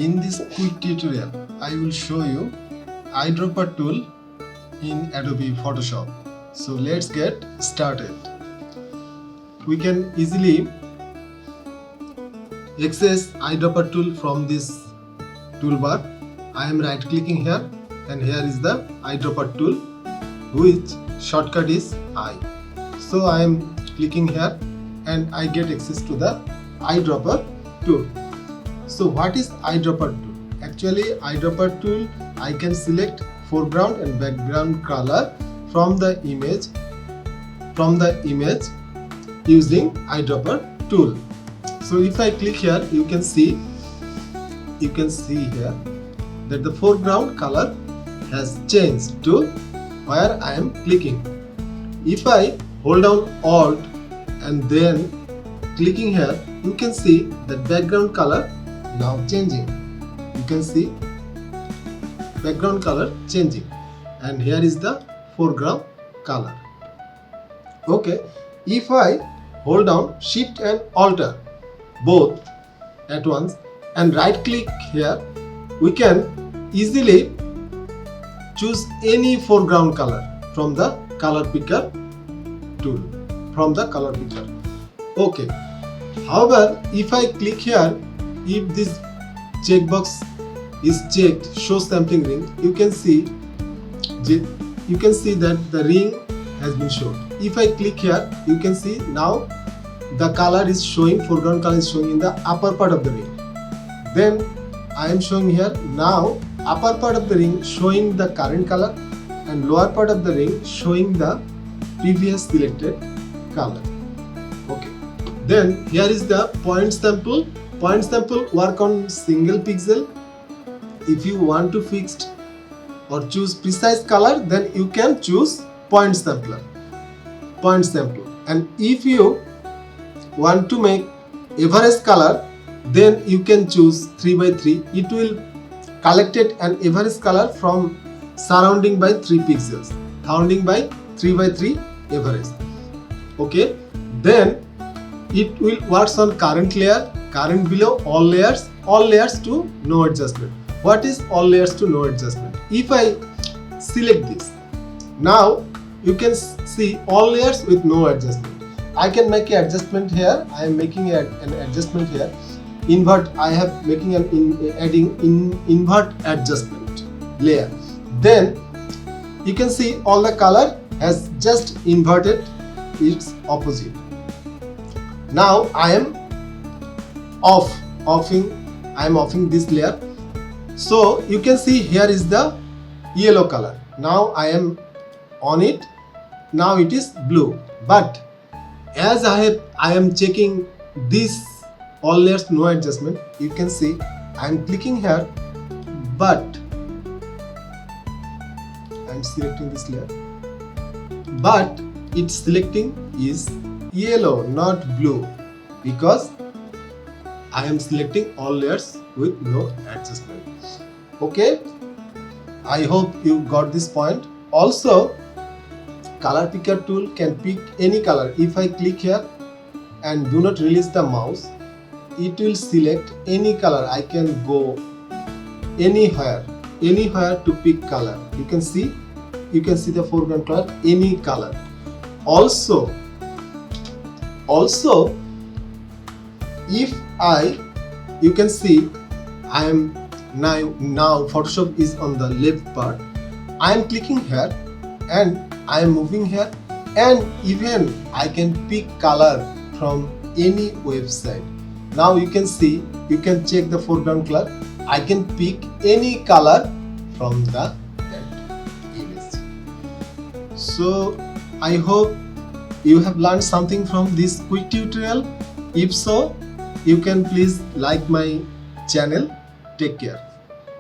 In this quick tutorial, I will show you eyedropper tool in Adobe Photoshop. So let's get started. We can easily access eyedropper tool from this toolbar. I am right clicking here and here is the eyedropper tool, which shortcut is I. So I am clicking here and I get access to the eyedropper tool. So what is eyedropper tool? Actually, eyedropper tool, I can select foreground and background color from the image using eyedropper tool. So if I click here, you can see here that the foreground color has changed to where I am clicking. If I hold down Alt and then clicking here, you can see the background color now changing. You can see background color changing, and here is the foreground color. Okay, if I hold down Shift and Alt both at once and right click here, we can easily choose any foreground color from the color picker tool, Okay, however, if I click here, if this checkbox is checked, show sampling ring, you can see that the ring has been shown. If I click here, you can see now the color is showing, foreground color is showing in the upper part of the ring. Then I am showing here now upper part of the ring showing the current color and lower part of the ring showing the previous selected color. Okay. Then here is the point sample. Point sample work on single pixel. If you want to fix or choose precise color, then you can choose point sample. And if you want to make average color, then you can choose 3x3. It will collect an average color from surrounding by 3 pixels, surrounding by 3x3 average. Okay, then it will works on current layer, current below, all layers to no adjustment. What is all layers to no adjustment? If I select this, now you can see all layers with no adjustment. I can make an adjustment here. I am making an adjustment here. Invert. I have making adding invert adjustment layer. Then you can see all the color has just inverted its opposite. Now I am offing this layer. So you can see here is the yellow color. Now I am on it. Now it is blue. But as I am checking this all layers no adjustment, you can see I am clicking here, but I am selecting this layer, but its selecting is yellow, not blue, because I am selecting all layers with no adjustment. Okay, I hope you got this point. Also, color picker tool can pick any color. If I click here and do not release the mouse, it will select any color. I can go anywhere to pick color. You can see the foreground color, any color. Also, if you can see I am now Photoshop is on the left part. I am clicking here and I am moving here, and even I can pick color from any website. Now you can see, you can check the foreground color. I can pick any color from that image. So I hope you have learned something from this quick tutorial. If so, you can please like my channel. Take care.